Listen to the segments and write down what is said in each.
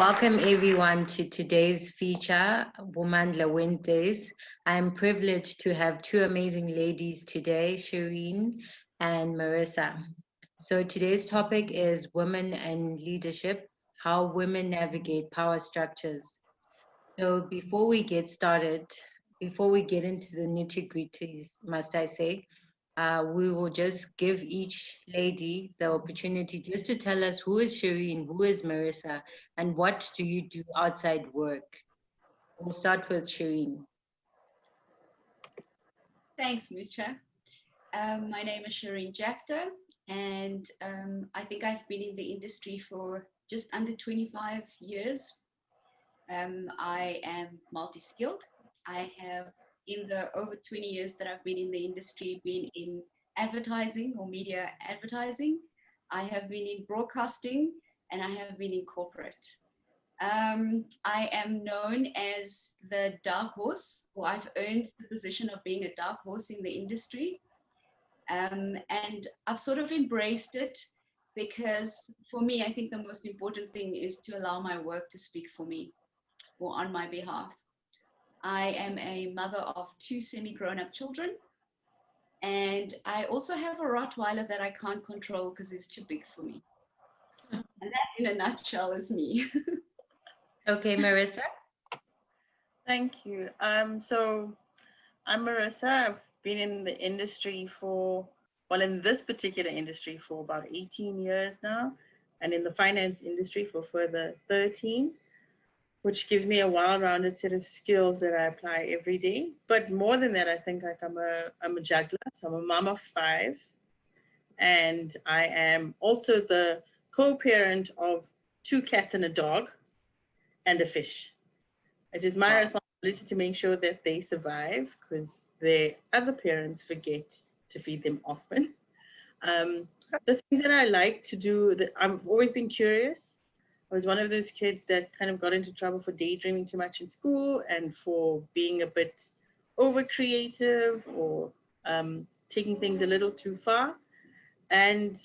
Welcome everyone to today's feature, Womandla Wednesdays. I am privileged to have two amazing ladies today, Shireen and Merrisa. So today's topic is women and leadership, how women navigate power structures. So before we get started, before we get into the nitty-gritties, must I say, we will just give each lady the opportunity just to tell us who is Shireen, who is Merrisa, and what do you do outside work. We'll start with Shireen. Thanks, Mucha. My name is Shireen Jaftha, and I think I've been in the industry for just under 25 years. I am multi-skilled. I have, in the over 20 years that I've been in the industry, been in advertising or media advertising. I have been in broadcasting, and I have been in corporate. I am known as the dark horse, or I've earned the position of being a dark horse in the industry. And I've sort of embraced it because for me, I think the most important thing is to allow my work to speak for me or on my behalf. I am a mother of two semi-grown up children. And I also have a Rottweiler that I can't control because it's too big for me. And that in a nutshell is me. Okay, Merrisa. Thank you. So I'm Merrisa. I've been in the industry in this particular industry for about 18 years now, and in the finance industry for further 13, which gives me a well-rounded set of skills that I apply every day. But more than that, I think I'm a juggler. So I'm a mom of 5, and I am also the co-parent of 2 cats and a dog and a fish. It is my responsibility to make sure that they survive because their other parents forget to feed them often. The things that I like to do, I've always been curious. I was one of those kids that kind of got into trouble for daydreaming too much in school and for being a bit over creative or taking things a little too far. And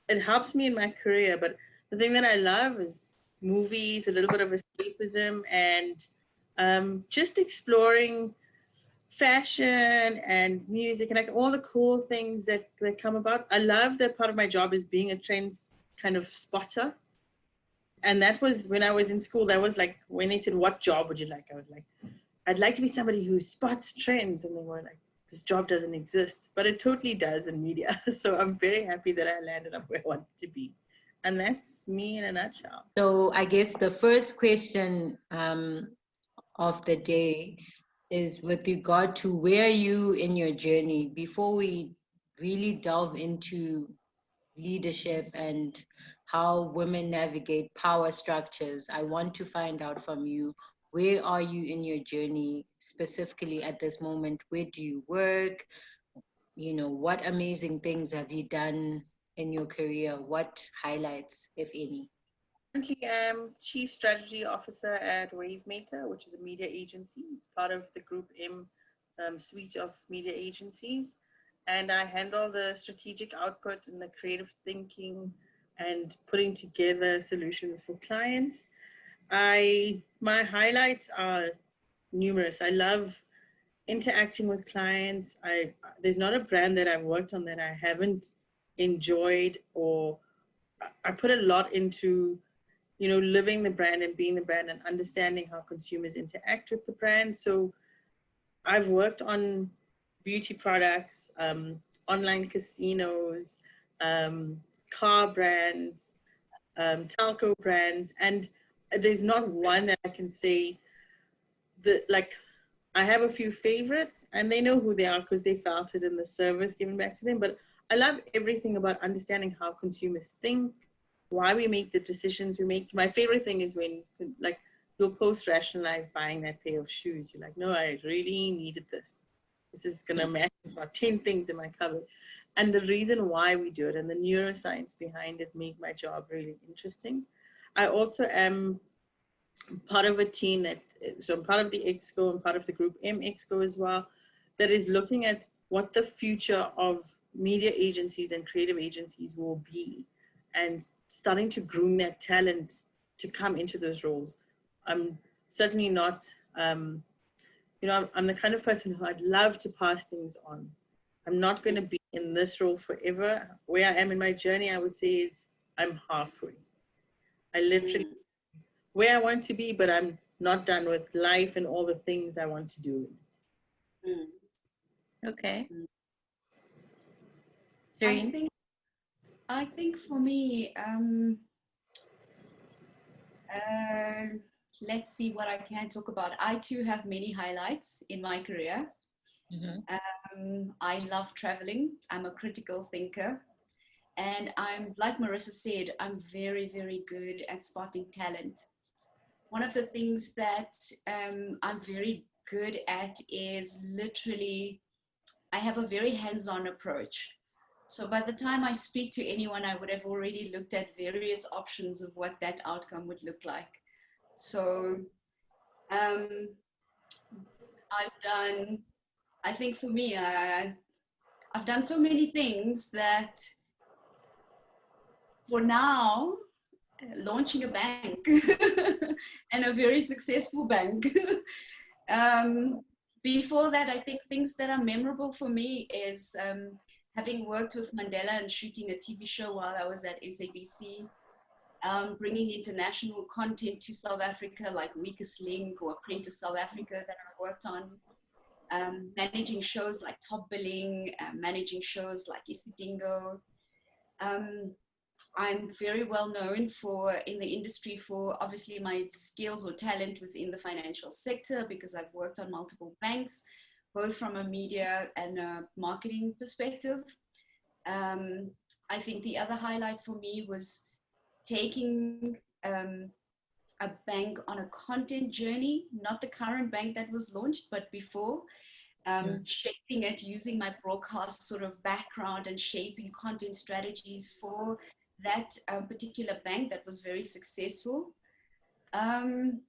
it helps me in my career. But the thing that I love is movies, a little bit of escapism, and just exploring fashion and music and like all the cool things that come about. I love that part of my job is being a trends kind of spotter. And that was when I was in school. That was like when they said, "What job would you like?" I was like, "I'd like to be somebody who spots trends." And they were like, "This job doesn't exist," but it totally does in media. So I'm very happy that I landed up where I wanted to be. And that's me in a nutshell. So I guess the first question of the day is with regard to where are you in your journey before we really delve into leadership and how women navigate power structures. I want to find out from you, where are you in your journey specifically at this moment? Where do you work? You know, what amazing things have you done in your career? What highlights, if any? Currently, I'm Chief Strategy Officer at Wavemaker, which is a media agency. It's part of the Group M suite of media agencies. And I handle the strategic output and the creative thinking and putting together solutions for clients. My highlights are numerous. I love interacting with clients. There's not a brand that I've worked on that I haven't enjoyed, or I put a lot into living the brand and being the brand and understanding how consumers interact with the brand. So I've worked on beauty products, online casinos, car brands, telco brands, and there's not one that I can say that, like, I have a few favorites and they know who they are because they felt it in the service given back to them. But I love everything about understanding how consumers think, why we make the decisions we make. My favorite thing is when, like, you'll post-rationalize buying that pair of shoes. You're like, no, I really needed this. This is going to match about 10 things in my cupboard. And the reason why we do it and the neuroscience behind it make my job really interesting. I also am part of a team so I'm part of the Exco and part of the Group M Exco as well, that is looking at what the future of media agencies and creative agencies will be, and starting to groom that talent to come into those roles. I'm certainly not, I'm the kind of person who I'd love to pass things on. I'm not going to be in this role forever. Where I am in my journey, I would say, is I'm halfway. I literally where I want to be, but I'm not done with life and all the things I want to do. Okay. I think for me, let's see what I can talk about. I too have many highlights in my career. I love traveling. I'm a critical thinker. And I'm, like Merrisa said, I'm very, very good at spotting talent. One of the things that I'm very good at is literally, I have a very hands-on approach. So by the time I speak to anyone, I would have already looked at various options of what that outcome would look like. So I've done, I think for me, I've done so many things that for now, launching a bank and a very successful bank. Before that, I think things that are memorable for me is having worked with Mandela and shooting a TV show while I was at SABC, bringing international content to South Africa like Weakest Link or Apprentice South Africa that I worked on, managing shows like Top Billing, managing shows like Isidingo. I'm very well known in the industry for obviously my skills or talent within the financial sector because I've worked on multiple banks, both from a media and a marketing perspective. I think the other highlight for me was taking a bank on a content journey, not the current bank that was launched, but before, shaping it using my broadcast sort of background and shaping content strategies for that particular bank that was very successful. And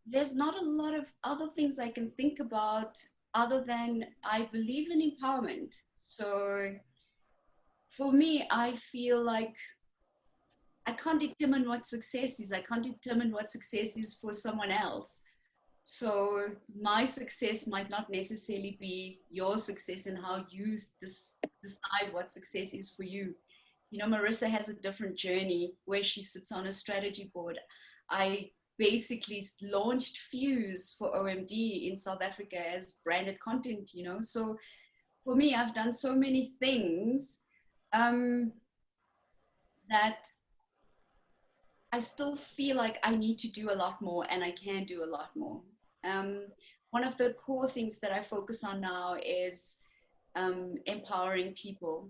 there's not a lot of other things I can think about other than I believe in empowerment. So for me, I feel like I can't determine what success is. I can't determine what success is for someone else. So my success might not necessarily be your success and how you decide what success is for you. You know, Merrisa has a different journey where she sits on a strategy board. I basically launched Fuse for OMD in South Africa as branded content, you know. So for me, I've done so many things that I still feel like I need to do a lot more and I can do a lot more. One of the core things that I focus on now is empowering people.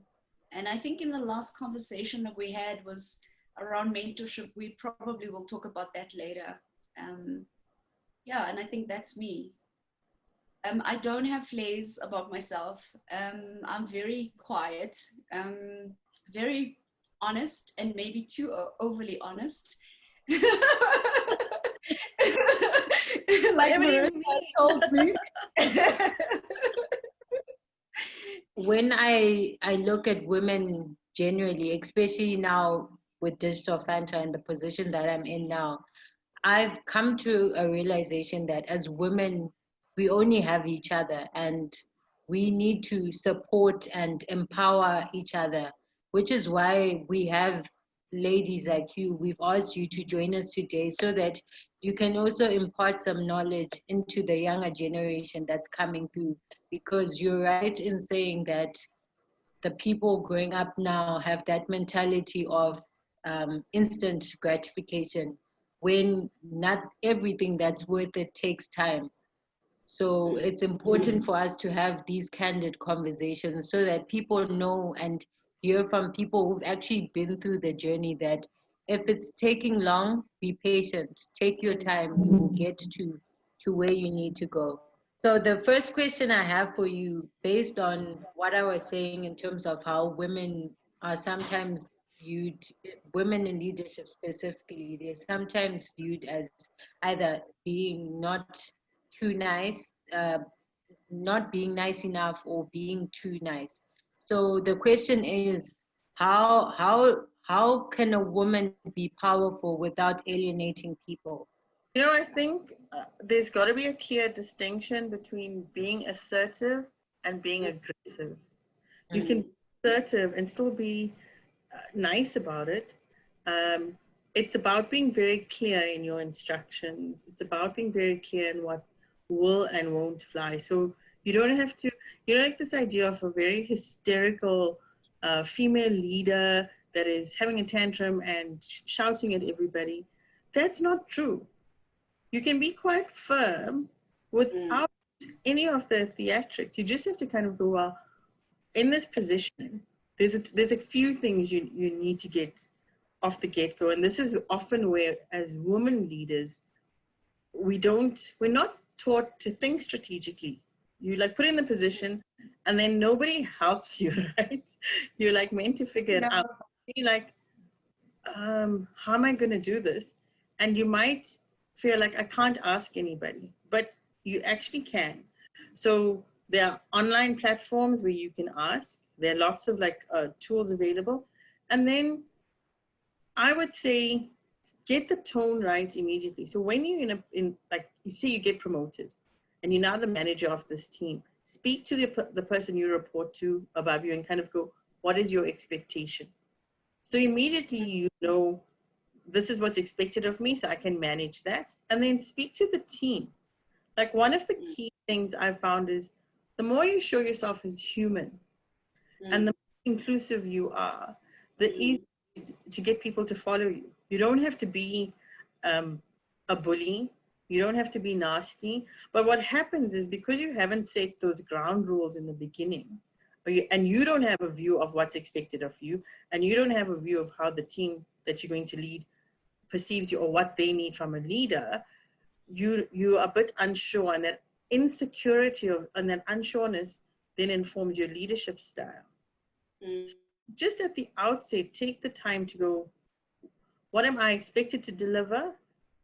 And I think in the last conversation that we had was around mentorship. We probably will talk about that later. Yeah, and I think that's me. I don't have flares about myself. I'm very quiet, very honest, and maybe too overly honest. Like Merrisa told me. When I look at women generally, especially now with Digital Fanta and the position that I'm in now, I've come to a realization that as women, we only have each other and we need to support and empower each other, which is why we have ladies like you. We've asked you to join us today so that you can also impart some knowledge into the younger generation that's coming through. Because you're right in saying that the people growing up now have that mentality of instant gratification when not everything that's worth it takes time. So it's important for us to have these candid conversations so that people know and hear from people who've actually been through the journey that if it's taking long, be patient, take your time, you will get to where you need to go. So the first question I have for you, based on what I was saying in terms of how women are sometimes viewed, women in leadership specifically, they're sometimes viewed as either being not too nice, not being nice enough, or being too nice. So the question is, How can a woman be powerful without alienating people? I think there's got to be a clear distinction between being assertive and being aggressive. You can be assertive and still be nice about it. Um, it's about being very clear in your instructions. It's about being very clear in what will and won't fly. So you don't have to, like this idea of a very hysterical female leader that is having a tantrum and shouting at everybody. That's not true. You can be quite firm without any of the theatrics. You just have to kind of go, well, in this position, there's a few things you need to get off the get-go. And this is often where, as women leaders, we're not taught to think strategically. You like put in the position and then nobody helps you, right? You're like meant to figure it out. You're like, how am I going to do this? And you might feel like I can't ask anybody, but you actually can. So there are online platforms where you can ask. There are lots of tools available. And then I would say get the tone right immediately. So when you're you say you get promoted and you're now the manager of this team, speak to the person you report to above you and kind of go, what is your expectation? So immediately you know this is what's expected of me, so I can manage that. And then speak to the team. Like one of the key things I've found is the more you show yourself as human and the more inclusive you are, the easier it is to get people to follow you. You don't have to be a bully. You don't have to be nasty. But what happens is because you haven't set those ground rules in the beginning, and you don't have a view of what's expected of you, and you don't have a view of how the team that you're going to lead perceives you or what they need from a leader, you are a bit unsure, and that insecurity and that unsureness then informs your leadership style. Just at the outset, take the time to go, what am I expected to deliver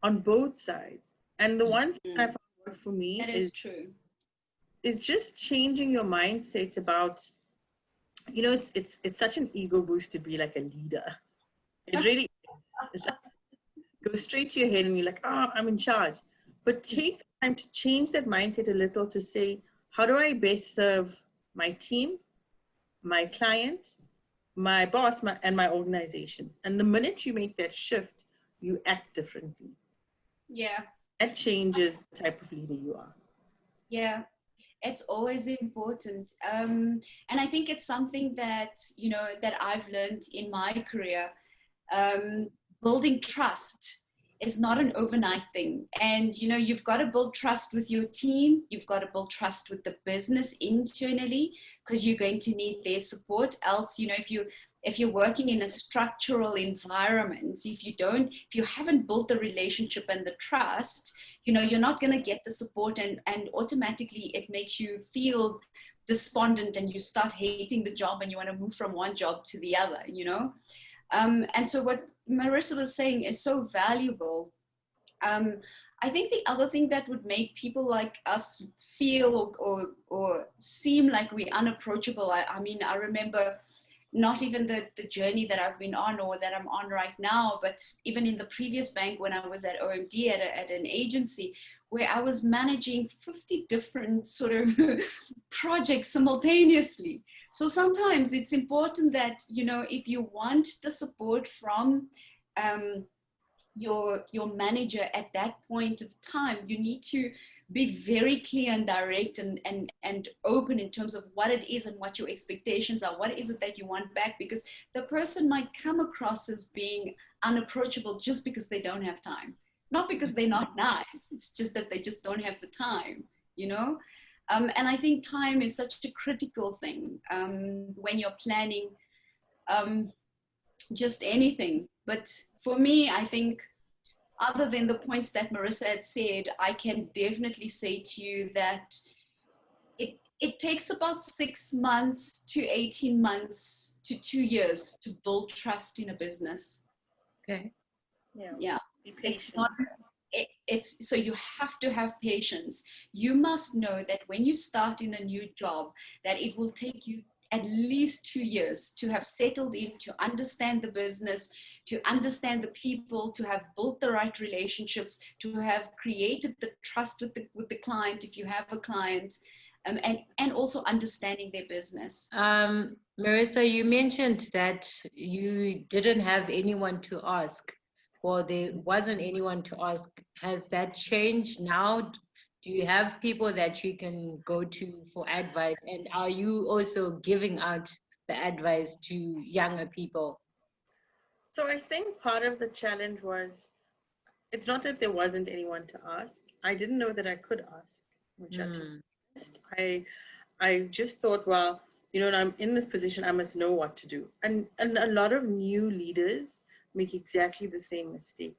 on both sides? And the one thing I found worked for me is just changing your mindset about, it's such an ego boost to be like a leader. It really is. Go straight to your head and you're like, oh, I'm in charge. But take the time to change that mindset a little to say, how do I best serve my team, my client, my boss, and my organization? And the minute you make that shift, you act differently. Yeah. That changes the type of leader you are. Yeah. It's always important. And I think it's something that, that I've learned in my career. Building trust is not an overnight thing. And, you've got to build trust with your team. You've got to build trust with the business internally, because you're going to need their support. Else, if you're working in a structural environment, if you haven't built the relationship and the trust, you're not going to get the support, and automatically it makes you feel despondent and you start hating the job and you want to move from one job to the other, And so what Merrisa was saying is so valuable. I think the other thing that would make people like us feel or seem like we're unapproachable, I remember not even the journey that I've been on or that I'm on right now, but even in the previous bank when I was at OMD at an agency where I was managing 50 different sort of projects simultaneously. So sometimes it's important that, if you want the support from your manager at that point of time, you need to be very clear and direct and open in terms of what it is and what your expectations are. What is it that you want back? Because the person might come across as being unapproachable just because they don't have time. Not because they're not nice, it's just that they just don't have the time, And I think time is such a critical thing when you're planning just anything. But for me, I think other than the points that Merrisa had said, I can definitely say to you that it takes about 6 months to 18 months to 2 years to build trust in a business. Okay. Yeah. Be patient. So you have to have patience. You must know that when you start in a new job, that it will take you at least 2 years to have settled in, to understand the business, to understand the people, to have built the right relationships, to have created the trust with the client, if you have a client, and also understanding their business. Merrisa, you mentioned that you didn't have anyone to ask, or there wasn't anyone to ask. Has that changed now? Do you have people that you can go to for advice? And are you also giving out the advice to younger people? So I think part of the challenge was, it's not that there wasn't anyone to ask. I didn't know that I could ask, Mucha, to be honest. I just thought, well, I'm in this position, I must know what to do. And a lot of new leaders make exactly the same mistake.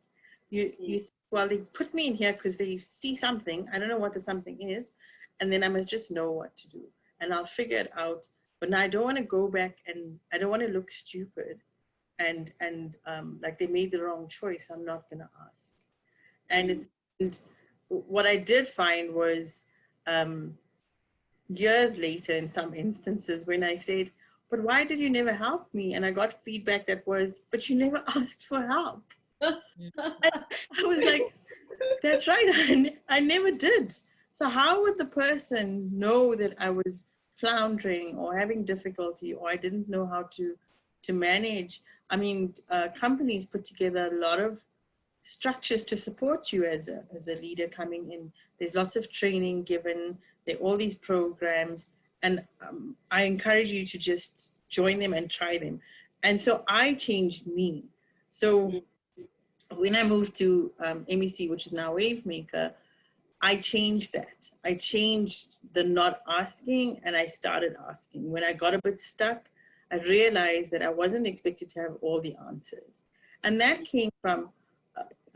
You think, well, they put me in here because they see something. I don't know what the something is, and then I must just know what to do, and I'll figure it out. But now I don't want to go back, and I don't want to look stupid, and like they made the wrong choice. So I'm not going to ask. And what I did find was, years later, in some instances, when I said, but why did you never help me? And I got feedback that was, but you never asked for help. I was like, that's right, I never did. So how would the person know that I was floundering or having difficulty, or I didn't know how to manage? I mean, companies put together a lot of structures to support you as a leader coming in. There's lots of training given, there are all these programs, and I encourage you to just join them and try them. And so I changed me. So when I moved to MEC, which is now Wavemaker, I changed that. I changed the not asking, and I started asking. When I got a bit stuck, I realized that I wasn't expected to have all the answers. And that came from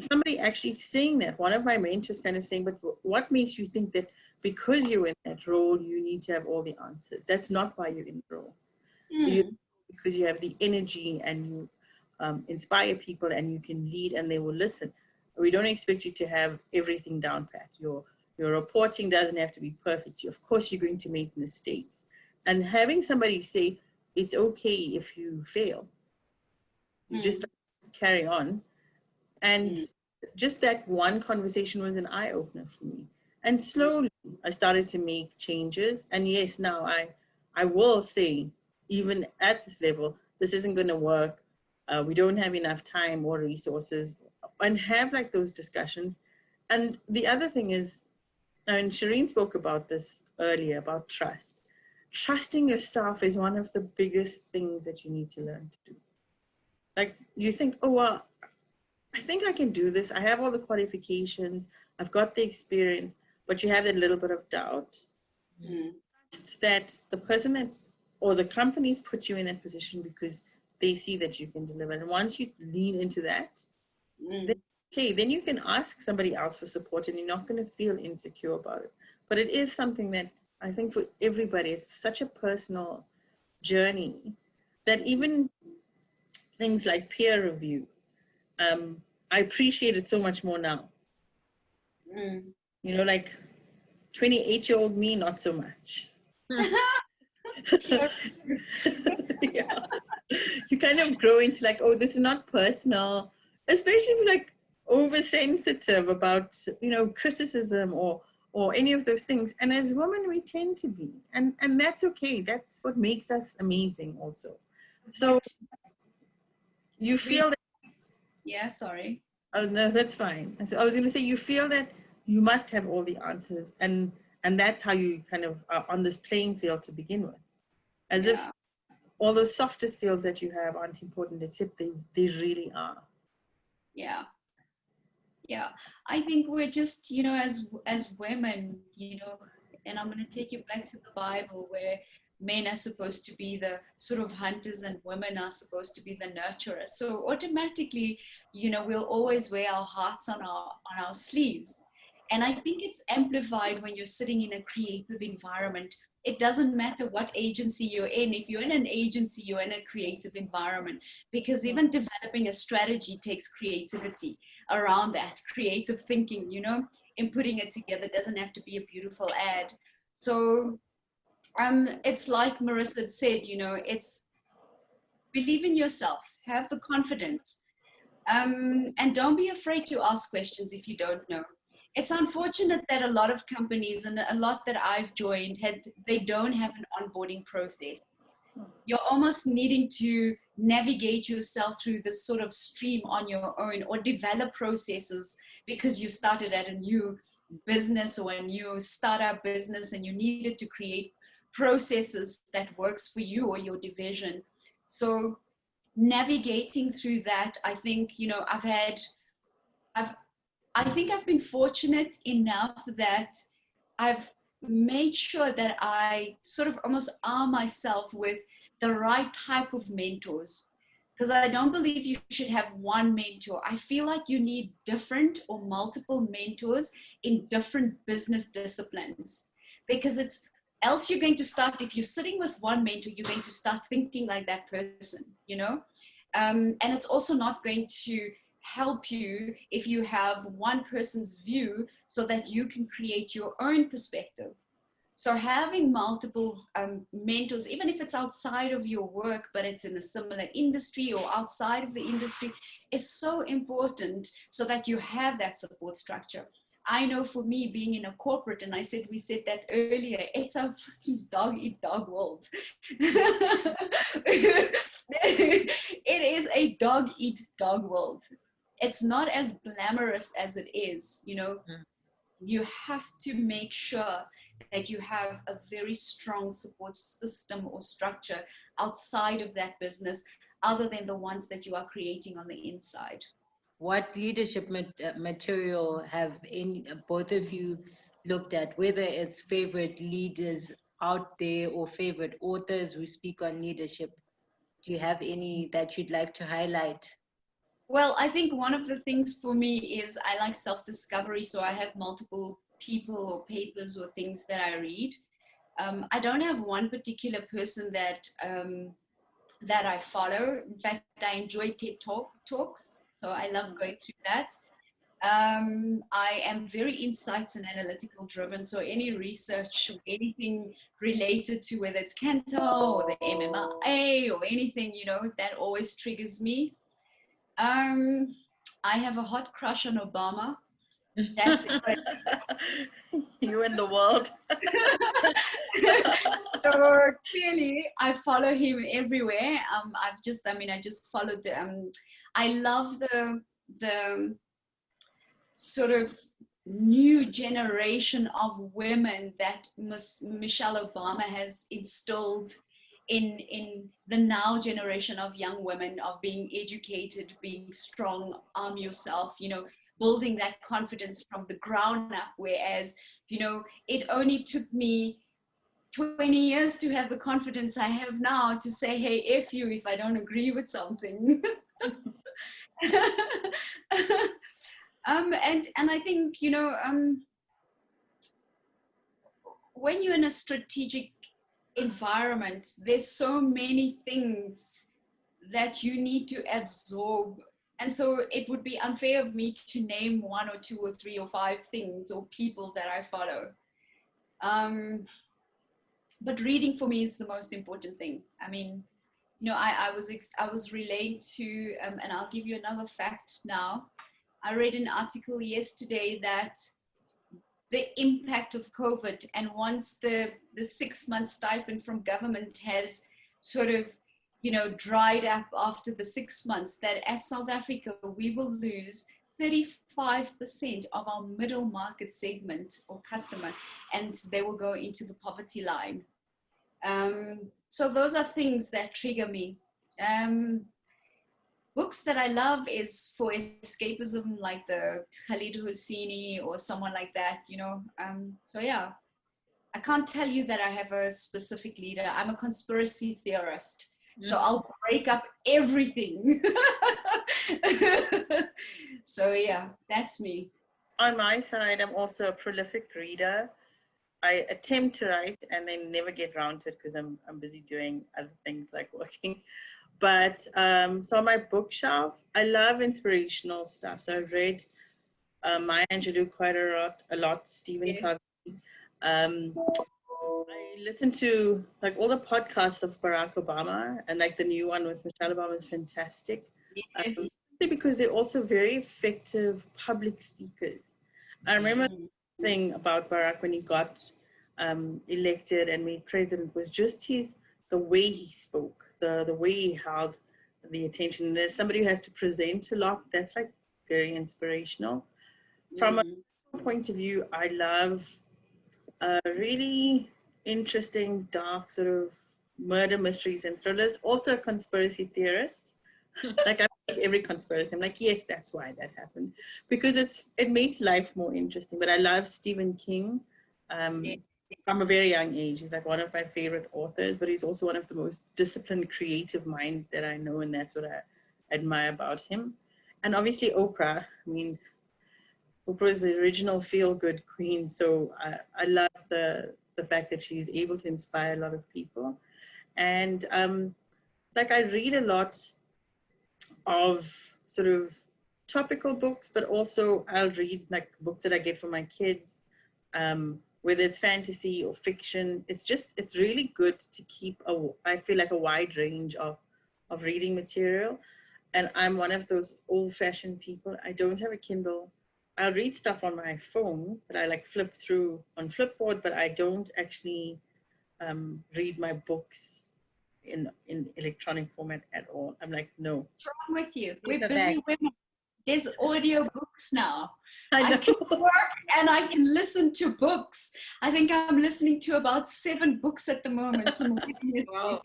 somebody actually saying that. One of my mentors kind of saying, but what makes you think that because you're in that role, you need to have all the answers? That's not why you're in the role. Because you have the energy and you inspire people and you can lead and they will listen. We don't expect you to have everything down pat. Your reporting doesn't have to be perfect. Of course, you're going to make mistakes. And having somebody say, it's okay if you fail. You just carry on. And just that one conversation was an eye-opener for me. And slowly, I started to make changes. And yes, now I will say, even at this level, this isn't going to work. We don't have enough time or resources, and have like those discussions. And the other thing is, and Shireen spoke about this earlier, about trust. Trusting yourself is one of the biggest things that you need to learn to do. Like you think, oh, well, I think I can do this. I have all the qualifications. I've got the experience, but you have that little bit of doubt. That the person that's, or the companies put you in that position because they see that you can deliver. And once you lean into that, then you can ask somebody else for support and you're not going to feel insecure about it. But it is something that I think for everybody, it's such a personal journey that even things like peer review, I appreciate it so much more now. Like 28-year-old me, not so much. Yeah. You kind of grow into like, oh, this is not personal, especially if you're like oversensitive about, criticism or any of those things. And as women, we tend to be, and that's okay. That's what makes us amazing also. So you feel that, yeah, sorry. Oh, no, that's fine. So I was going to say, you feel that you must have all the answers, and that's how you kind of are on this playing field to begin with. As if all those softer skills that you have aren't important, except they really are. Yeah. I think we're just, as women, and I'm going to take you back to the Bible, where men are supposed to be the sort of hunters and women are supposed to be the nurturers. So automatically, we'll always wear our hearts on our sleeves. And I think it's amplified when you're sitting in a creative environment. It doesn't matter what agency you're in. If you're in an agency, you're in a creative environment, because even developing a strategy takes creativity around that, creative thinking, and putting it together. Doesn't have to be a beautiful ad. So It's like Merrisa had said, you know, it's believe in yourself, have the confidence, and don't be afraid to ask questions if you don't know. It's unfortunate that a lot of companies and a lot that I've joined they don't have an onboarding process. You're almost needing to navigate yourself through this sort of stream on your own, or develop processes because you started at a new business or a new startup business and you needed to create processes that works for you or your division. So navigating through that, I think, you know, I've I think I've been fortunate enough that I've made sure that I sort of almost arm myself with the right type of mentors. Because I don't believe you should have one mentor. I feel like you need different or multiple mentors in different business disciplines. Because it's else you're going to start, if you're sitting with one mentor, you're going to start thinking like that person, you know? And it's also not going to help you if you have one person's view so that you can create your own perspective. So having multiple mentors, even if it's outside of your work, but it's in a similar industry or outside of the industry, is so important so that you have that support structure. I know for me being in a corporate, and we said that earlier, it's a fucking dog eat dog world. It is a dog eat dog world. It's not as glamorous as it is, you know. You have to make sure that you have a very strong support system or structure outside of that business, other than the ones that you are creating on the inside. What leadership material have both of you looked at, whether it's favorite leaders out there or favorite authors who speak on leadership? Do you have any that you'd like to highlight? Well, I think one of the things for me is I like self-discovery, so I have multiple people or papers or things that I read. I don't have one particular person that I follow. In fact, I enjoy talks, so I love going through that. I am very insights and analytical driven, so any research or anything related to whether it's Cantor or the MMA or anything, you know, that always triggers me. I have a hot crush on Obama. That's it. You in the world. So clearly, I follow him everywhere. I just followed I love the sort of new generation of women that Michelle Obama has instilled in the now generation of young women, of being educated, being strong, arm yourself, you know, building that confidence from the ground up. Whereas, you know, it only took me 20 years to have the confidence I have now to say, hey, F you if I don't agree with something. And I think, you know, when you're in a strategic environment, there's so many things that you need to absorb. And so it would be unfair of me to name one or two or three or five things or people that I follow. But reading for me is the most important thing. I mean, you know, I was relayed to, and I'll give you another fact now. I read an article yesterday that the impact of COVID, and once the 6-month stipend from government has sort of, you know, dried up after the 6 months, that as South Africa, we will lose 35% of our middle market segment or customer, and they will go into the poverty line. So those are things that trigger me. Books that I love is for escapism, like the Khalid Hosseini or someone like that, you know. So yeah, I can't tell you that I have a specific leader. I'm a conspiracy theorist, so I'll break up everything. So yeah, that's me. On my side, I'm also a prolific reader. I attempt to write and then never get around to it because I'm busy doing other things like working. But so on my bookshelf, I love inspirational stuff. So I've read Maya Angelou quite a lot, Stephen Covey. I listen to like all the podcasts of Barack Obama, and like the new one with Michelle Obama is fantastic. Yes. Because they're also very effective public speakers. I remember the thing about Barack when he got elected and made president was just the way he spoke, the way he held the attention. And as somebody who has to present a lot, that's like very inspirational. From a point of view, I love really interesting, dark sort of murder mysteries and thrillers. Also a conspiracy theorist. Like I believe every conspiracy. I'm like, yes, that's why that happened. Because it makes life more interesting. But I love Stephen King. From a very young age. He's like one of my favorite authors, but he's also one of the most disciplined, creative minds that I know, and that's what I admire about him. And obviously Oprah. I mean, Oprah is the original feel-good queen, so I love the fact that she's able to inspire a lot of people. And like I read a lot of sort of topical books, but also I'll read like books that I get for my kids, whether it's fantasy or fiction. It's really good to keep I feel like a wide range of reading material. And I'm one of those old-fashioned people. I don't have a Kindle. I'll read stuff on my phone, but I like flip through on Flipboard, but I don't actually read my books in electronic format at all. I'm like, no. What's wrong with you? We're busy women. There's audio books now. I can work and I can listen to books. I think I'm listening to about 7 books at the moment. Wow.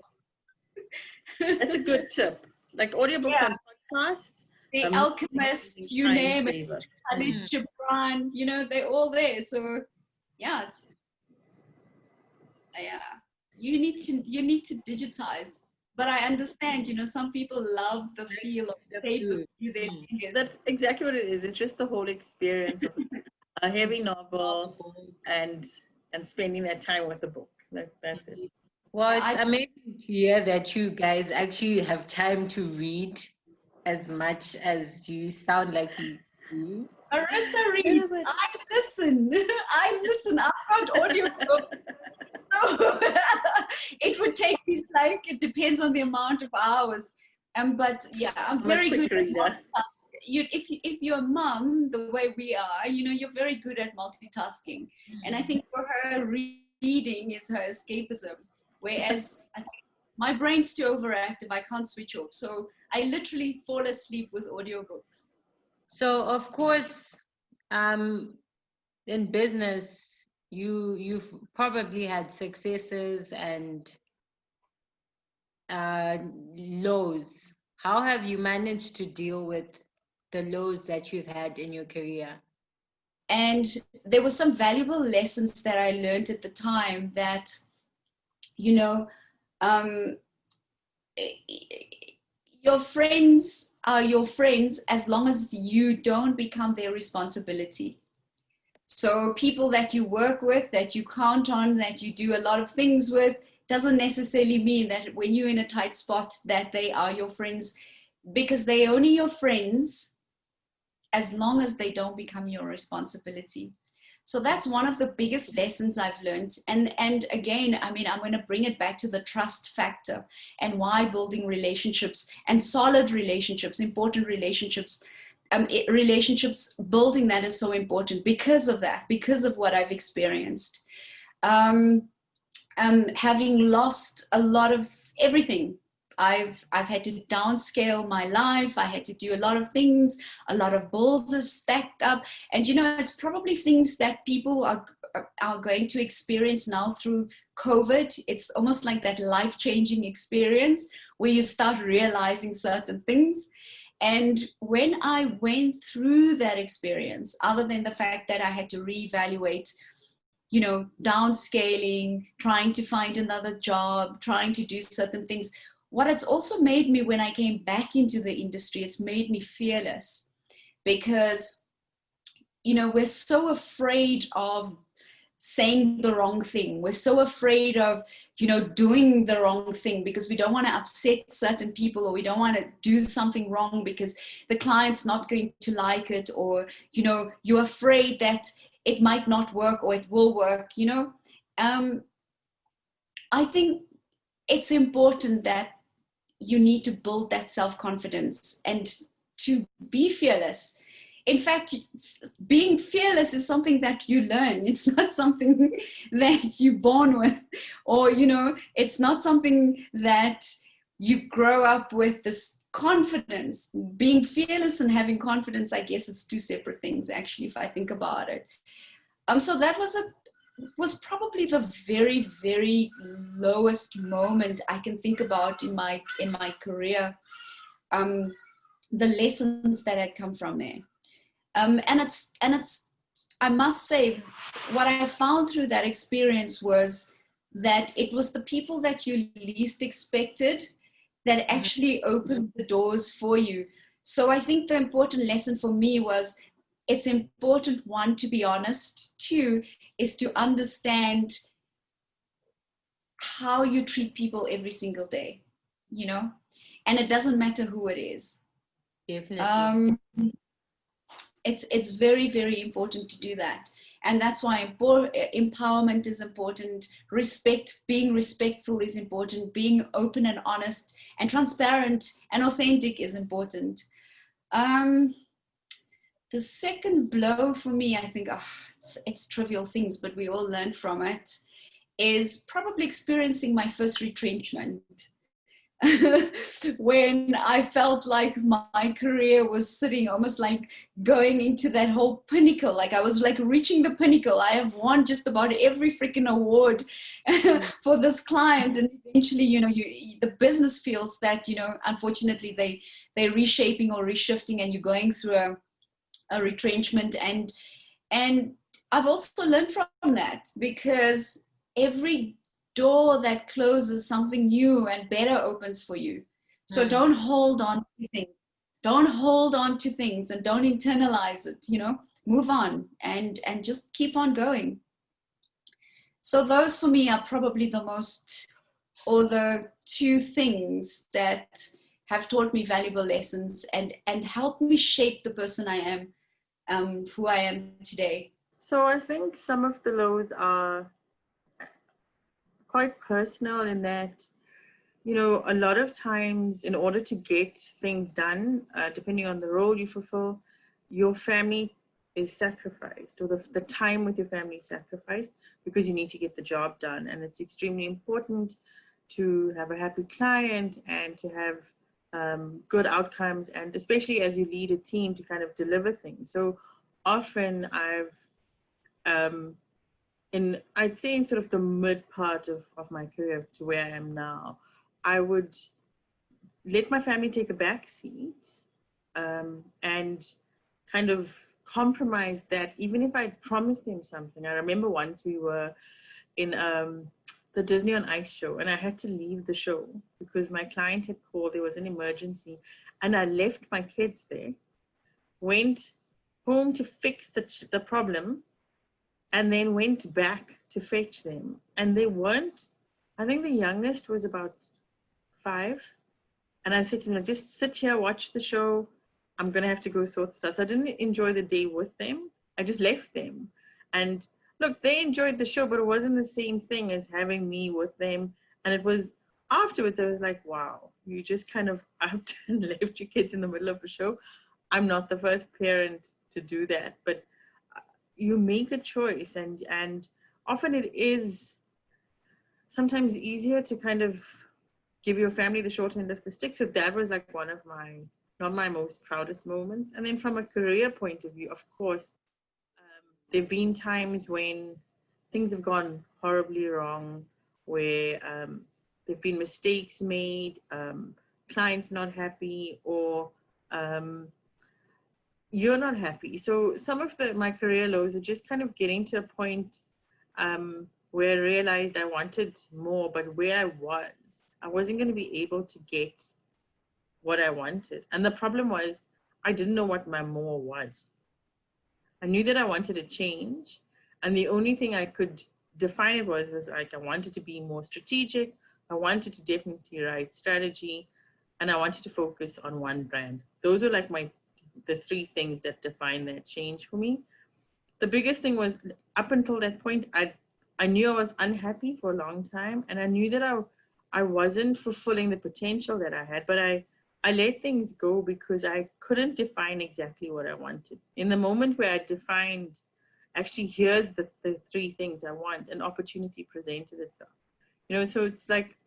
That's a good tip. Like audiobooks on podcasts. The Alchemist, you name it. Khalid Gibran, you know, they're all there. So yeah, it's you need to digitize. But I understand, you know, some people love the feel of the paper through their fingers. That's exactly what it is. It's just the whole experience of a heavy novel and spending that time with the book. That's it. Well, it's amazing to hear that you guys actually have time to read as much as you sound like you do. Marissa reads. I listen. I've got audio books. So it would take me like, it depends on the amount of hours. But yeah, I'm very good at multitasking. If you're a mom, the way we are, you know, you're very good at multitasking. And I think for her, reading is her escapism. Whereas I think my brain's too overactive. I can't switch off. So I literally fall asleep with audiobooks. So of course, in business, you've probably had successes and lows. How have you managed to deal with the lows that you've had in your career? And there were some valuable lessons that I learned at the time that, you know, your friends are your friends as long as you don't become their responsibility. So people that you work with, that you count on, that you do a lot of things with, doesn't necessarily mean that when you're in a tight spot that they are your friends, because they're only your friends as long as they don't become your responsibility. So that's one of the biggest lessons I've learned. And again, I mean, I'm going to bring it back to the trust factor and why building relationships and solid relationships, important relationships, relationships, building that is so important because of that, because of what I've experienced. Having lost a lot of everything. I've had to downscale my life. I had to do a lot of things. A lot of bills have stacked up. And, you know, it's probably things that people are going to experience now through COVID. It's almost like that life-changing experience where you start realizing certain things. And when I went through that experience, other than the fact that I had to reevaluate, you know, downscaling, trying to find another job, trying to do certain things, what it's also made me when I came back into the industry, it's made me fearless because, you know, we're so afraid of saying the wrong thing. We're so afraid of, you know, doing the wrong thing because we don't want to upset certain people, or we don't want to do something wrong because the client's not going to like it, or, you know, you're afraid that it might not work or it will work, you know. I think it's important that you need to build that self-confidence and to be fearless. In fact, being fearless is something that you learn. It's not something that you're born with, or, you know, it's not something that you grow up with this confidence. Being fearless and having confidence, I guess it's two separate things, actually, if I think about it. So that was probably the very, very lowest moment I can think about in my career. The lessons that had come from there. And it's I must say, what I found through that experience was that it was the people that you least expected that actually opened the doors for you. So I think the important lesson for me was, it's important, one, to be honest, two, is to understand how you treat people every single day, you know, and it doesn't matter who it is. Definitely. It's very, very important to do that. And that's why empowerment is important. Being respectful is important. Being open and honest and transparent and authentic is important. The second blow for me, I think, it's trivial things, but we all learned from it, is probably experiencing my first retrenchment. When I felt like my career was sitting almost like going into that whole pinnacle, like I was like reaching the pinnacle. I have won just about every freaking award for this client, and eventually, you know, the business feels that, you know, unfortunately they're reshaping or reshifting, and you're going through a retrenchment. And I've also learned from that, because every door that closes, something new and better opens for you. So don't hold on to things. Don't hold on to things and don't internalize it, you know, move on and just keep on going. So those for me are probably the most, or the two things that have taught me valuable lessons and helped me shape the person I am, who I am today. So I think some of the lows are quite personal in that, you know, a lot of times in order to get things done, depending on the role you fulfill, your family is sacrificed, or the time with your family is sacrificed, because you need to get the job done. And it's extremely important to have a happy client and to have good outcomes, and especially as you lead a team, to kind of deliver things. So often I'd say in sort of the mid part of my career to where I am now, I would let my family take a back seat, and kind of compromise that, even if I promised them something. I remember once we were in the Disney on Ice show, and I had to leave the show because my client had called, there was an emergency, and I left my kids there, went home to fix the problem, and then went back to fetch them. And they weren't, I think the youngest was about 5. And I said to them, just sit here, watch the show. I'm going to have to go sort this out. So I didn't enjoy the day with them. I just left them. And look, they enjoyed the show, but it wasn't the same thing as having me with them. And it was afterwards, I was like, wow, you just kind of upped and left your kids in the middle of a show. I'm not the first parent to do that, but you make a choice, and often it is sometimes easier to kind of give your family the short end of the stick. So that was like one of my, not my most proudest moments. And then from a career point of view, of course, there have been times when things have gone horribly wrong, where there have been mistakes made, clients not happy, or you're not happy. So some of my career lows are just kind of getting to a point where I realized I wanted more, but where I wasn't going to be able to get what I wanted. And the problem was, I didn't know what my more was. I knew that I wanted a change, and the only thing I could define it was like, I wanted to be more strategic, I wanted to definitely write strategy, and I wanted to focus on one brand. Those are like the 3 things that define that change for me. The biggest thing was, up until that point, I knew I was unhappy for a long time, and I knew that I wasn't fulfilling the potential that I had, but I let things go because I couldn't define exactly what I wanted. In the moment where I defined, actually, here's the three things I want, an opportunity presented itself. So it's like,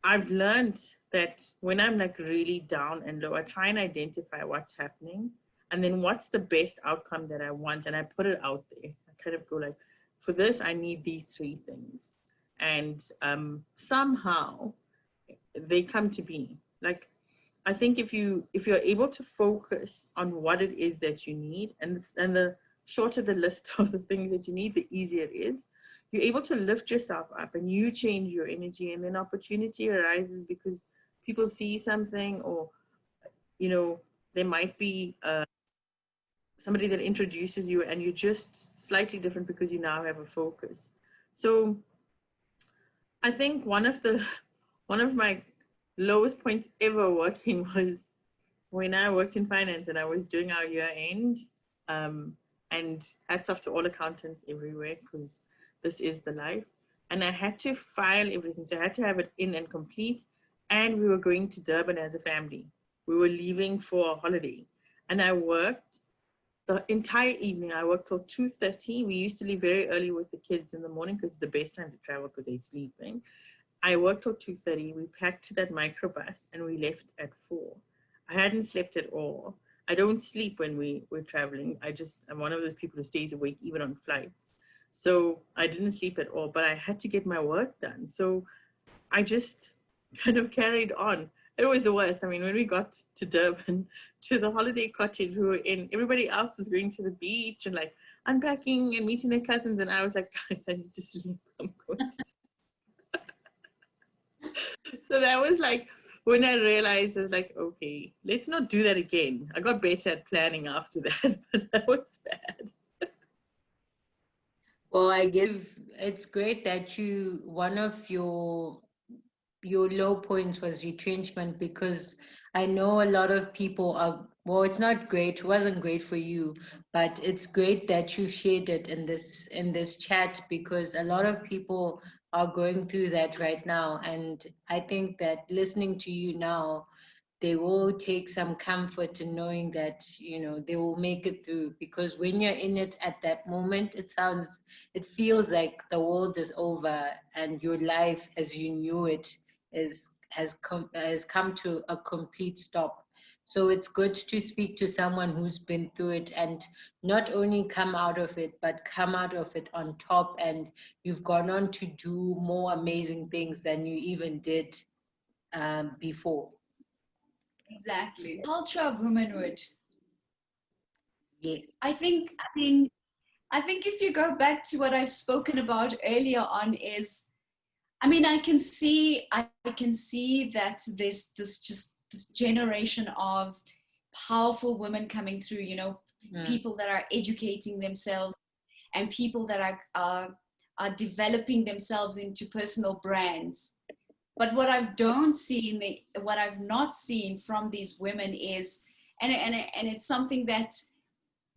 I've learned that when I'm like really down and low, I try and identify what's happening and then what's the best outcome that I want. And I put it out there. I kind of go like, for this, I need these three things. And somehow they come to be. Like, I think if you're able to focus on what it is that you need, and the shorter the list of the things that you need, the easier it is. You're able to lift yourself up and you change your energy, and then opportunity arises because people see something, or there might be somebody that introduces you and you're just slightly different because you now have a focus. So I think one of my lowest points ever working was when I worked in finance and I was doing our year end, and hats off to all accountants everywhere, because this is the life. And I had to file everything. So I had to have it in and complete. And we were going to Durban as a family. We were leaving for a holiday. And I worked the entire evening. I worked till 2:30. We used to leave very early with the kids in the morning because it's the best time to travel because they're sleeping. I worked till 2:30. We packed to that microbus and we left at 4. I hadn't slept at all. I don't sleep when we're traveling. I'm one of those people who stays awake even on flights. So I didn't sleep at all, but I had to get my work done. So I just kind of carried on. It was the worst. I mean, when we got to Durban, to the holiday cottage we were in, everybody else was going to the beach and like unpacking and meeting their cousins. And I was like, guys, I need to sleep. I'm going to sleep. So that was like, when I realized, I was like, okay, let's not do that again. I got better at planning after that, but that was bad. Well, I guess it's great that one of your low points was retrenchment, because I know a lot of people well, it's not great, it wasn't great for you, but it's great that you shared it in this chat, because a lot of people are going through that right now. And I think that listening to you now, they will take some comfort in knowing that they will make it through, because when you're in it at that moment, it feels like the world is over and your life as you knew it has come to a complete stop. So it's good to speak to someone who's been through it and not only come out of it, but come out of it on top, and you've gone on to do more amazing things than you even did before. Exactly. Culture of womanhood. Yes. I think if you go back to what I've spoken about earlier on, is, I mean, I can see that there's this generation of powerful women coming through, people that are educating themselves and people that are developing themselves into personal brands. But what what I've not seen from these women is, and it's something that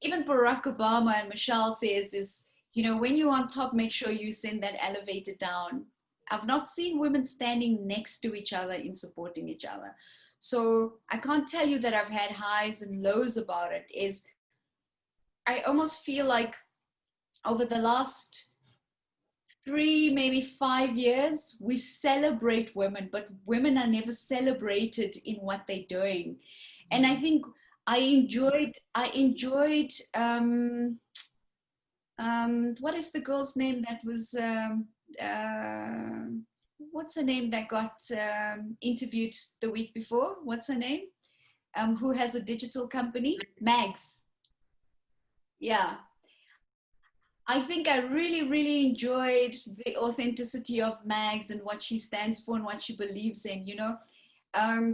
even Barack Obama and Michelle says, is, when you're on top, make sure you send that elevator down. I've not seen women standing next to each other in supporting each other. So I can't tell you that I've had highs and lows about it. I almost feel like over the last 3, maybe 5 years, we celebrate women, but women are never celebrated in what they're doing. And I think I enjoyed what is the girl's name that was what's her name that got interviewed the week before? What's her name? Who has a digital company? Mags. Yeah. I think I really, really enjoyed the authenticity of Mags and what she stands for and what she believes in,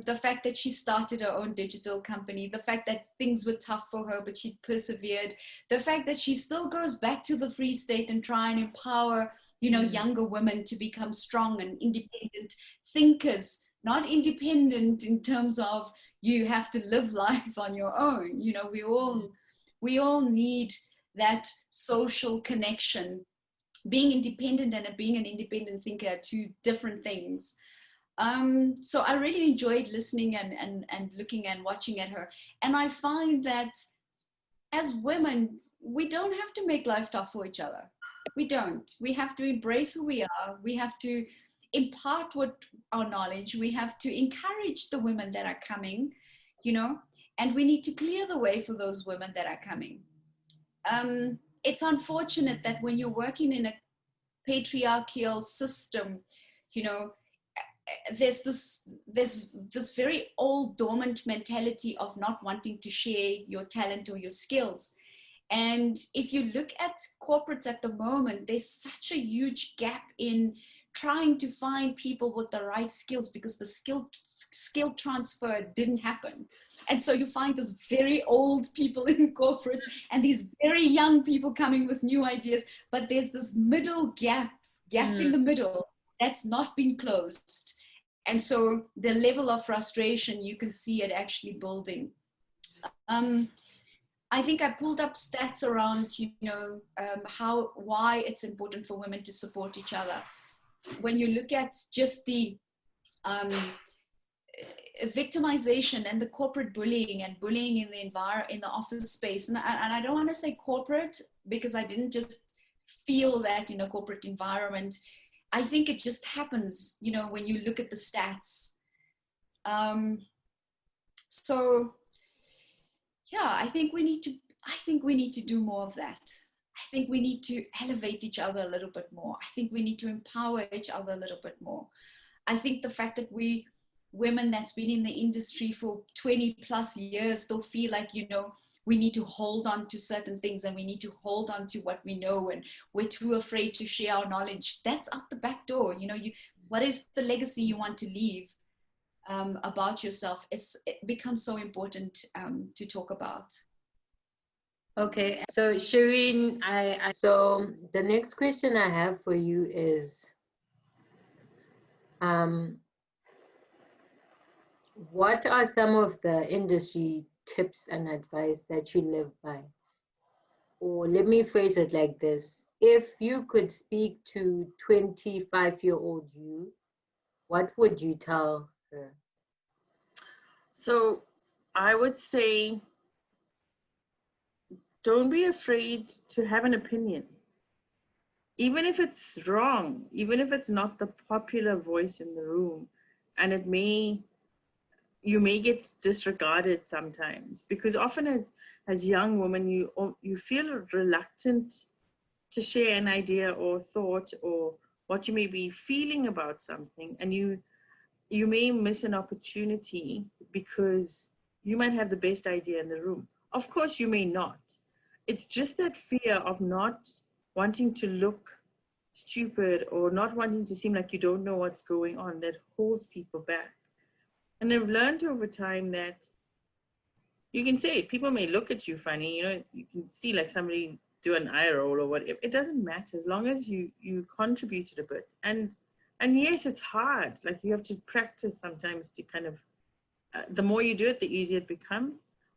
the fact that she started her own digital company, the fact that things were tough for her, but she persevered, the fact that she still goes back to the Free State and try and empower, younger women to become strong and independent thinkers, not independent in terms of you have to live life on your own. We all need that social connection being independent and being an independent thinker are two different things. So I really enjoyed listening and looking and watching at her. And I find that as women, we don't have to make life tough for each other. We don't. We have to embrace who we are. We have to impart what our knowledge. We have to encourage the women that are coming, you know, and we need to clear the way for those women that are coming. It's unfortunate that when you're working in a patriarchal system, you know, there's this very old dormant mentality of not wanting to share your talent or your skills. And if you look at corporates at the moment, there's such a huge gap in trying to find people with the right skills, because the skill transfer didn't happen. And so you find this very old people in corporate and these very young people coming with new ideas, but there's this middle gap in the middle that's not been closed. And so the level of frustration, you can see it actually building. I think I pulled up stats around, you know, why it's important for women to support each other. When you look at just the victimization and the corporate bullying and bullying in the office space, and I don't want to say corporate because I didn't just feel that in a corporate environment. I think it just happens, you know, when you look at the stats. So yeah, I think we need to do more of that. I think we need to elevate each other a little bit more. I think we need to empower each other a little bit more. I think the fact that we women that's been in the industry for 20 plus years still feel like, you know, we need to hold on to certain things and we need to hold on to what we know and we're too afraid to share our knowledge. That's out the back door. You know, what is the legacy you want to leave about yourself? It becomes so important to talk about. Okay, so Shireen, so the next question I have for you is, what are some of the industry tips and advice that you live by? Or let me phrase it like this. If you could speak to 25-year-old you, what would you tell her? So I would say, don't be afraid to have an opinion. Even if it's wrong, even if it's not the popular voice in the room, and you may get disregarded sometimes, because often as young women, you feel reluctant to share an idea or thought or what you may be feeling about something, and you may miss an opportunity because you might have the best idea in the room. Of course, you may not. It's just that fear of not wanting to look stupid or not wanting to seem like you don't know what's going on that holds people back. And I've learned over time that you can say, people may look at you funny, you know, you can see like somebody do an eye roll or whatever. It doesn't matter as long as you contributed a bit. And yes, it's hard. Like you have to practice sometimes to kind of, the more you do it, the easier it becomes.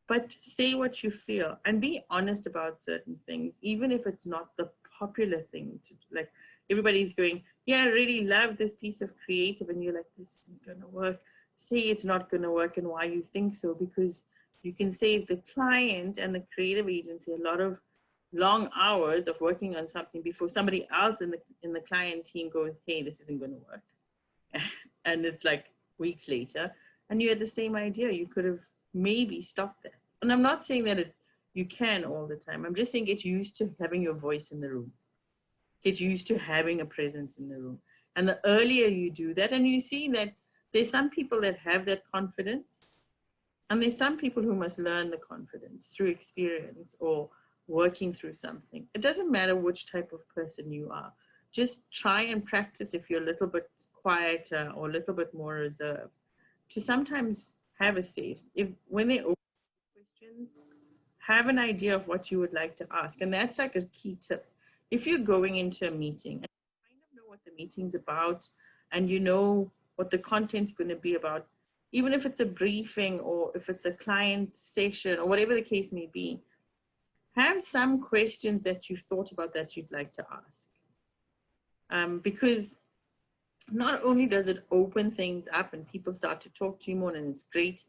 But say what you feel and be honest about certain things, even if it's not the popular thing to, like everybody's going, yeah, I really love this piece of creative, and you're like, this isn't gonna work. Say it's not gonna work and why you think so, because you can save the client and the creative agency a lot of long hours of working on something before somebody else in the client team goes, hey, this isn't gonna work. And it's like weeks later, and you had the same idea. You could have maybe stopped that. And I'm not saying that you can all the time. I'm just saying get used to having your voice in the room. Get used to having a presence in the room. And the earlier you do that, and you see that there's some people that have that confidence, and there's some people who must learn the confidence through experience or working through something. It doesn't matter which type of person you are. Just try and practice if you're a little bit quieter or a little bit more reserved, to sometimes have a safe, when they open questions, have an idea of what you would like to ask. And that's like a key tip. If you're going into a meeting and you kind of know what the meeting's about and you know what the content's going to be about, even if it's a briefing or if it's a client session or whatever the case may be, have some questions that you've thought about that you'd like to ask. because not only does it open things up and people start to talk to you more, and it's great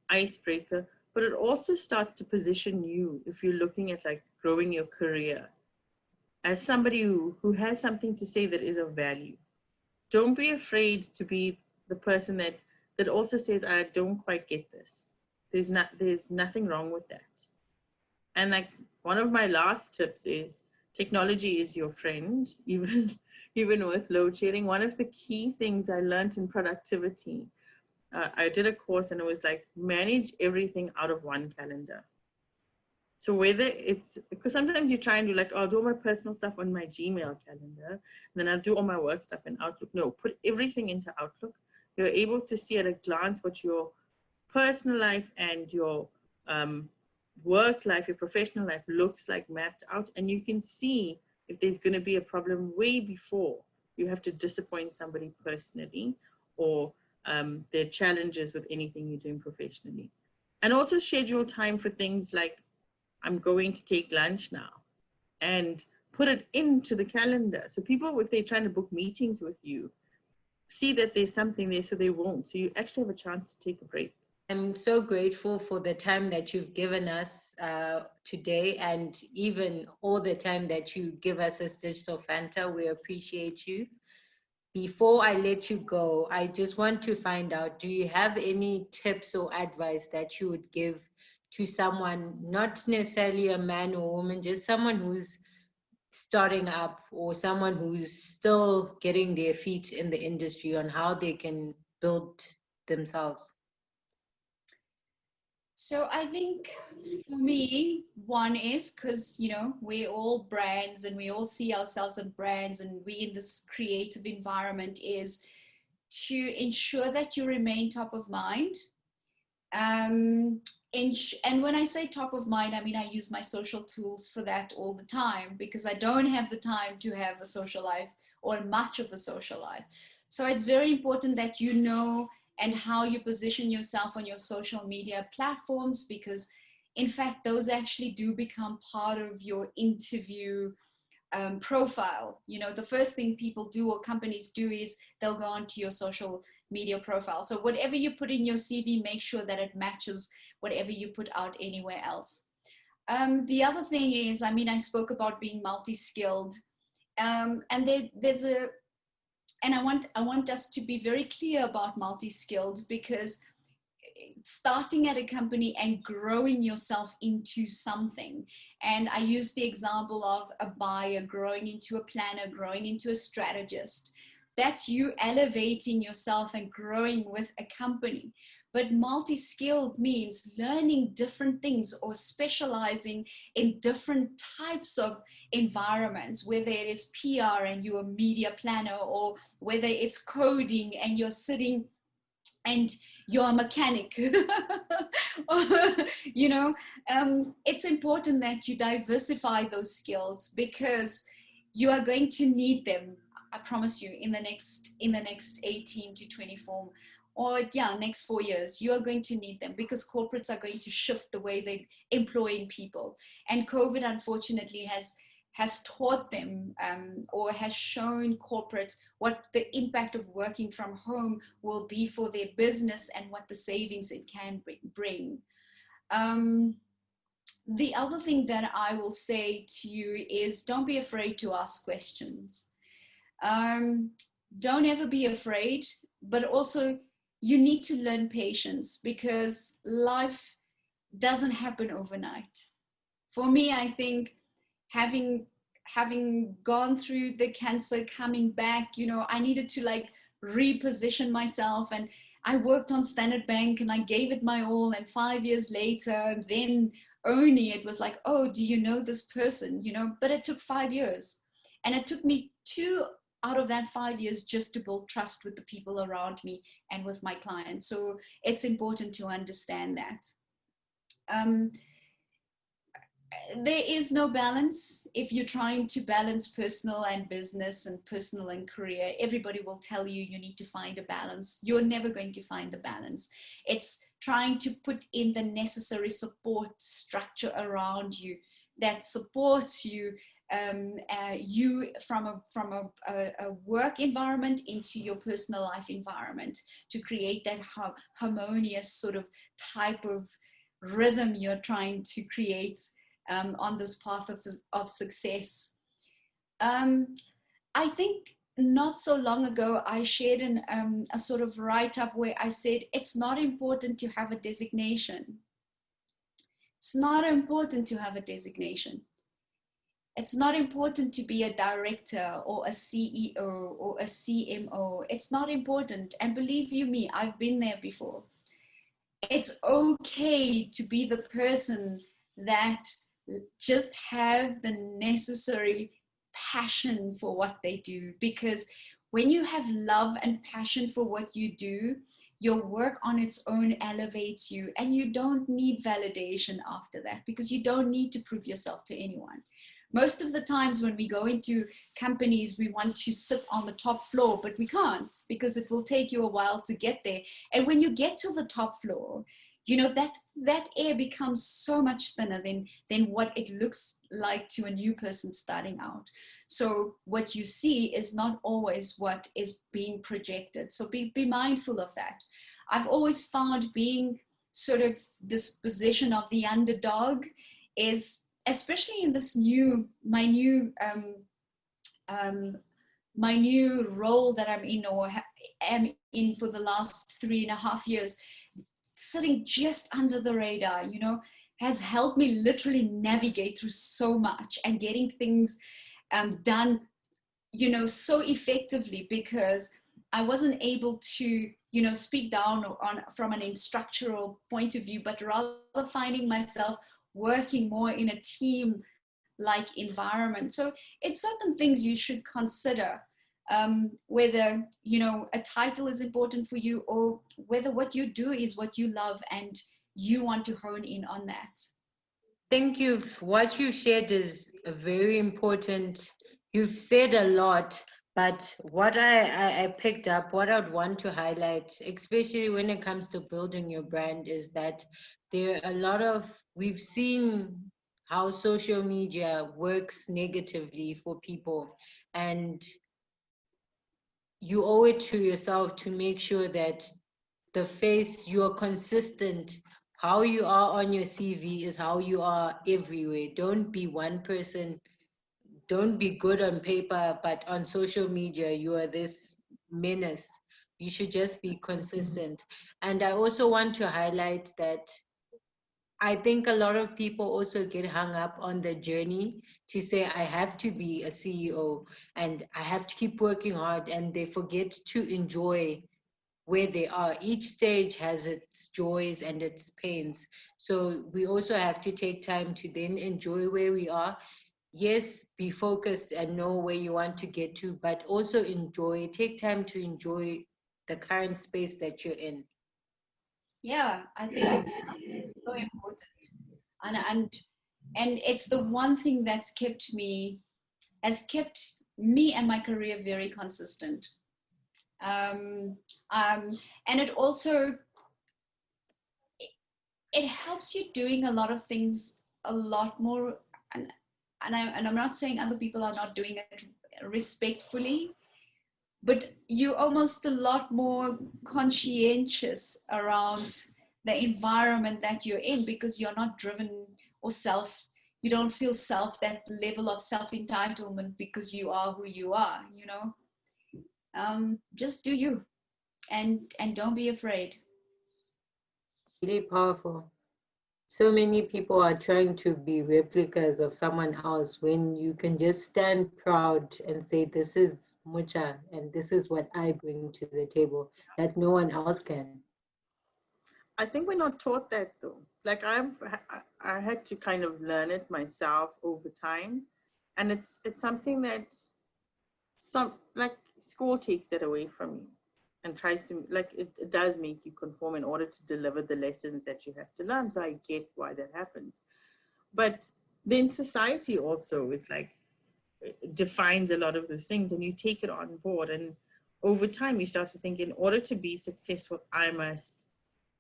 icebreaker, but it also starts to position you, if you're looking at like growing your career, as somebody who has something to say that is of value. Don't be afraid to be the person that also says, I don't quite get this. There's nothing wrong with that. And like one of my last tips is technology is your friend, even with load shedding. One of the key things I learned in productivity, I did a course and it was like manage everything out of one calendar. So whether it's, because sometimes you try and do like, oh, I'll do all my personal stuff on my Gmail calendar, and then I'll do all my work stuff in Outlook. No, put everything into Outlook. You're able to see at a glance what your personal life and your work life, your professional life looks like mapped out. And you can see if there's going to be a problem way before you have to disappoint somebody personally, or their challenges with anything you're doing professionally. And also schedule time for things like, I'm going to take lunch now, and put it into the calendar. So people, if they're trying to book meetings with you, see that there's something there so they won't. So you actually have a chance to take a break. I'm so grateful for the time that you've given us today, and even all the time that you give us as Digital Fanta. We appreciate you. Before I let you go, I just want to find out, do you have any tips or advice that you would give to someone, not necessarily a man or woman, just someone who's starting up or someone who's still getting their feet in the industry, on how they can build themselves? So I think for me, one is because, we're all brands and we all see ourselves as brands, and we in this creative environment, is to ensure that you remain top of mind. And when I say top of mind, I mean, I use my social tools for that all the time, because I don't have the time to have a social life, or much of a social life. So it's very important that you know and how you position yourself on your social media platforms, because in fact, those actually do become part of your interview profile. The first thing people do, or companies do, is they'll go onto your social media profile. So whatever you put in your CV, make sure that it matches whatever you put out anywhere else. The other thing is, I spoke about being multi-skilled, and I want us to be very clear about multi-skilled, because starting at a company and growing yourself into something. And I use the example of a buyer growing into a planner, growing into a strategist. That's you elevating yourself and growing with a company. But multi-skilled means learning different things, or specializing in different types of environments, whether it is PR and you're a media planner, or whether it's coding and you're sitting and you're a mechanic. It's important that you diversify those skills, because you are going to need them, I promise you, in the next 18 to 24, or next 4 years. You are going to need them, because corporates are going to shift the way they're employing people. And COVID, unfortunately, has taught them, or has shown corporates what the impact of working from home will be for their business, and what the savings it can bring. The other thing that I will say to you is, don't be afraid to ask questions. Don't ever be afraid, but also you need to learn patience, because life doesn't happen overnight. For me, I think having gone through the cancer, coming back, I needed to reposition myself, and I worked on Standard Bank and I gave it my all, and 5 years later, then only it was like, oh, do you know this person? But it took 5 years, and it took me 2 out of that 5 years just to build trust with the people around me and with my clients. So it's important to understand that. There is no balance. If you're trying to balance personal and business, and personal and career, everybody will tell you you need to find a balance. You're never going to find the balance. It's trying to put in the necessary support structure around you that supports you you from a work environment into your personal life environment, to create that harmonious sort of type of rhythm you're trying to create on this path of success. I think not so long ago, I shared a sort of write-up where I said, it's not important to have a designation. It's not important to have a designation. It's not important to be a director or a CEO or a CMO. It's not important. And believe you me, I've been there before. It's okay to be the person that just have the necessary passion for what they do, because when you have love and passion for what you do, your work on its own elevates you, and you don't need validation after that, because you don't need to prove yourself to anyone. Most of the times when we go into companies, we want to sit on the top floor, but we can't, because it will take you a while to get there. And when you get to the top floor, you know, that air becomes so much thinner than what it looks like to a new person starting out. So what you see is not always what is being projected. So be mindful of that. I've always found being sort of this position of the underdog is, especially in this my new role that I'm in, or am in for the last 3.5 years, sitting just under the radar, you know, has helped me literally navigate through so much and getting things done, you know, so effectively, because I wasn't able to, you know, speak down from an instructional point of view, but rather finding myself working more in a team like environment. So it's certain things you should consider, whether, you know, a title is important for you, or whether what you do is what you love and you want to hone in on that. Thank you. What you shared is very important. You've said a lot, but what I picked up, what I'd want to highlight, especially when it comes to building your brand, is that there are a lot of, we've seen how social media works negatively for people, and you owe it to yourself to make sure that the face, you're consistent. How you are on your CV is how you are everywhere. Don't be one person. Don't be good on paper, but on social media, you are this menace. You should just be consistent. And I also want to highlight that I think a lot of people also get hung up on the journey to say, I have to be a CEO and I have to keep working hard, and they forget to enjoy where they are. Each stage has its joys and its pains. So we also have to take time to then enjoy where we are. Yes, be focused and know where you want to get to, but also enjoy, take time to enjoy the current space that you're in. Yeah, I think it's so important. And it's the one thing has kept me and my career very consistent. And it also, it helps you doing a lot of things a lot more, and I'm not saying other people are not doing it respectfully, but you're almost a lot more conscientious around the environment that you're in, because you're not driven or you don't feel that level of self-entitlement, because you are who you are, you know. Just do you, and don't be afraid. Really powerful. So many people are trying to be replicas of someone else when you can just stand proud and say, this is Mucha and this is what I bring to the table that no one else can. I think we're not taught that though. Like I had to kind of learn it myself over time, and it's something that like school takes it away from you and tries to, like, it does make you conform in order to deliver the lessons that you have to learn. So I get why that happens, but then society also is like, it defines a lot of those things, and you take it on board, and over time you start to think, in order to be successful, I must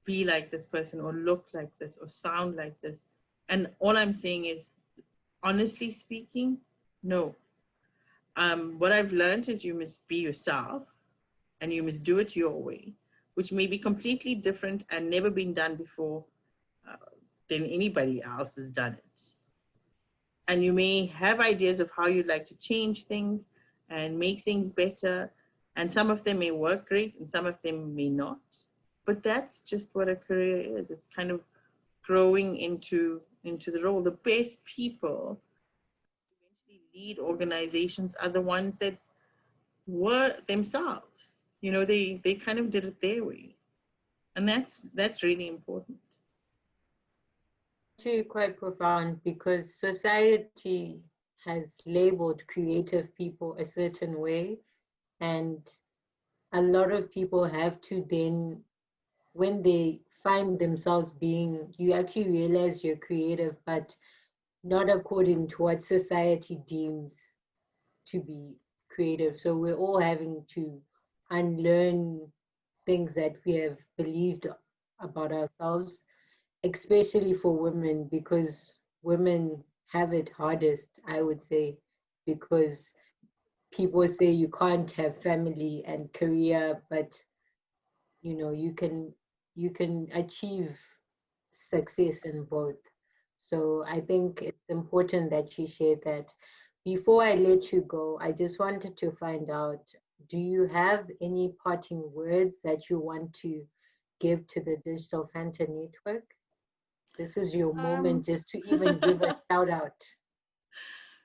be like this person, or look like this, or sound like this. And all I'm saying is, honestly speaking, No. What I've learned is you must be yourself and you must do it your way, which may be completely different and never been done before uh, than anybody else has done it. And you may have ideas of how you'd like to change things and make things better. And some of them may work great and some of them may not. But that's just what a career is. It's kind of growing into the role. The best people eventually lead organizations are the ones that were themselves. You know, they kind of did it their way. And that's really important. Actually quite profound because society has labeled creative people a certain way, and a lot of people have to then, when they find themselves being, you actually realize you're creative, but not according to what society deems to be creative. So we're all having to unlearn things that we have believed about ourselves, especially for women, because women have it hardest, I would say, because people say you can't have family and career, but you can achieve success in both. So I think it's important that you share that. Before I let you go, I just wanted to find out, do you have any parting words that you want to give to the Digital Fanta Network? This is your Um, moment just to even give a shout out.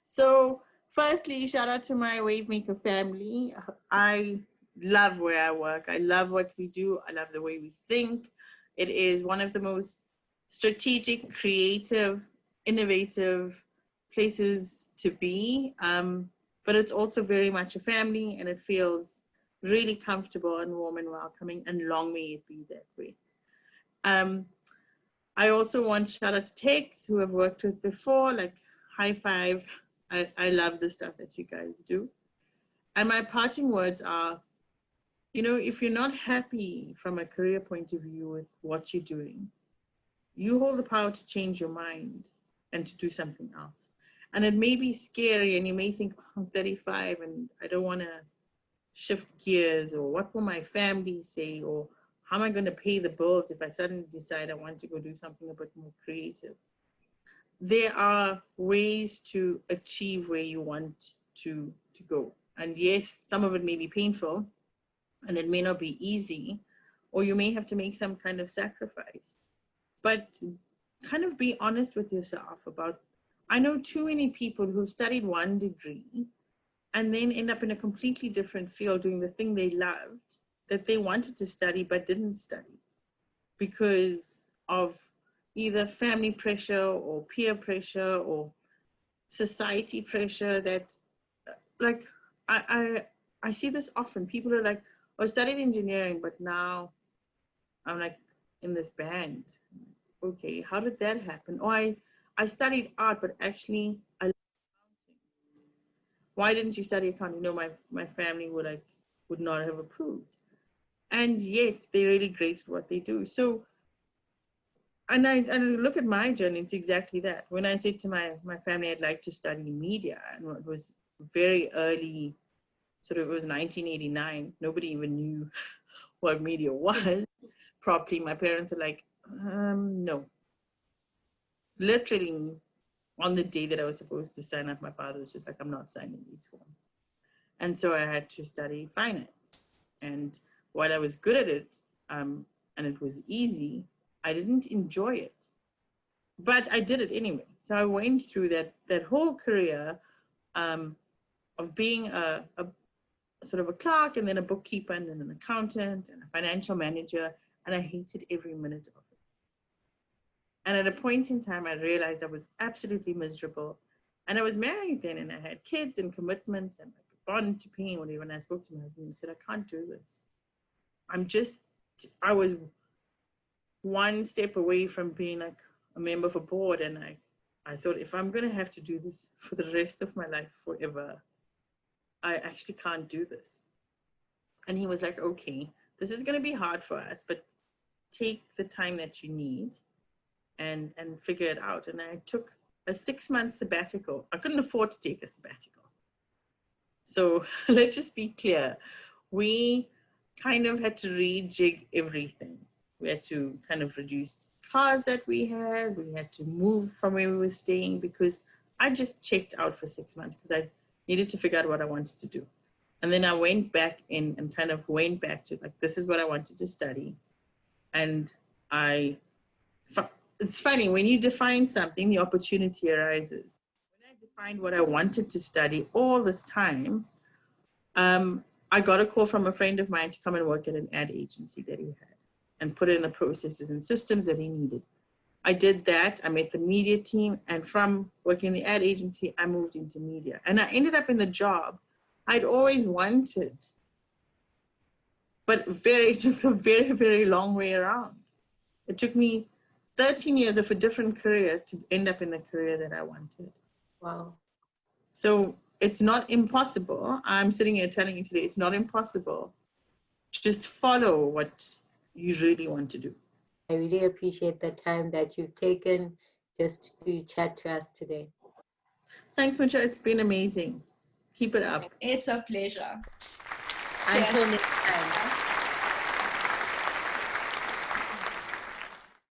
So, firstly, shout out to my Wavemaker family. I love where I work. I love what we do. I love the way we think. It is one of the most strategic, creative, innovative places to be. But it's also very much a family, and it feels really comfortable and warm and welcoming, and long may it be that way. Um, I also want to shout out to Takes, who I've worked with before, like high five. I love the stuff that you guys do. And my parting words are, you know, if you're not happy from a career point of view with what you're doing, you hold the power to change your mind and to do something else. And it may be scary and you may think, oh, I'm 35 and I don't want to shift gears, or what will my family say, or how am I going to pay the bills if I suddenly decide I want to go do something a bit more creative. There are ways to achieve where you want to go. And yes, some of it may be painful and it may not be easy, or you may have to make some kind of sacrifice. But kind of be honest with yourself about, I know too many people who studied one degree and then end up in a completely different field doing the thing they loved that they wanted to study but didn't study because of either family pressure or peer pressure or society pressure that, like, I see this often. People are like, oh, I studied engineering, but now I'm like in this band. Okay, how did that happen? Oh, I studied art, but actually I love accounting. Why didn't you study accounting? No, my family would not have approved. And yet they're really great at what they do. So and I look at my journey, it's exactly that. When I said to my family I'd like to study media, and it was very early, sort of, it was 1989. Nobody even knew what media was properly. My parents are like, no. Literally, on the day that I was supposed to sign up, my father was just like, I'm not signing these forms. And so I had to study finance. And while I was good at it, and it was easy, I didn't enjoy it. But I did it anyway. So I went through that whole career of being a sort of a clerk, and then a bookkeeper, and then an accountant and a financial manager, and I hated every minute of it. And at a point in time, I realized I was absolutely miserable. And I was married then, and I had kids and commitments and like a bond to pay and whatever. And I spoke to my husband and said, I can't do this. I was one step away from being like a member of a board. And I thought, if I'm going to have to do this for the rest of my life forever, I actually can't do this. And he was like, okay, this is going to be hard for us, but take the time that you need and figure it out. And I took a 6-month sabbatical. I couldn't afford to take a sabbatical. So let's just be clear. We kind of had to rejig everything. We had to kind of reduce cars that we had. We had to move from where we were staying because I just checked out for 6 months because I needed to figure out what I wanted to do. And then I went back in and kind of went back to like, this is what I wanted to study. And it's funny, when you define something, the opportunity arises. When I defined what I wanted to study all this time, I got a call from a friend of mine to come and work at an ad agency that he had and put in the processes and systems that he needed. I did that. I met the media team. And from working in the ad agency, I moved into media. And I ended up in the job I'd always wanted. But it took a very, very long way around. It took me 13 years of a different career to end up in the career that I wanted. Wow. So it's not impossible. I'm sitting here telling you today, it's not impossible. Just follow what you really want to do. I really appreciate the time that you've taken just to chat to us today. Thanks, Mucha. It's been amazing. Keep it up. It's a pleasure. Until next time.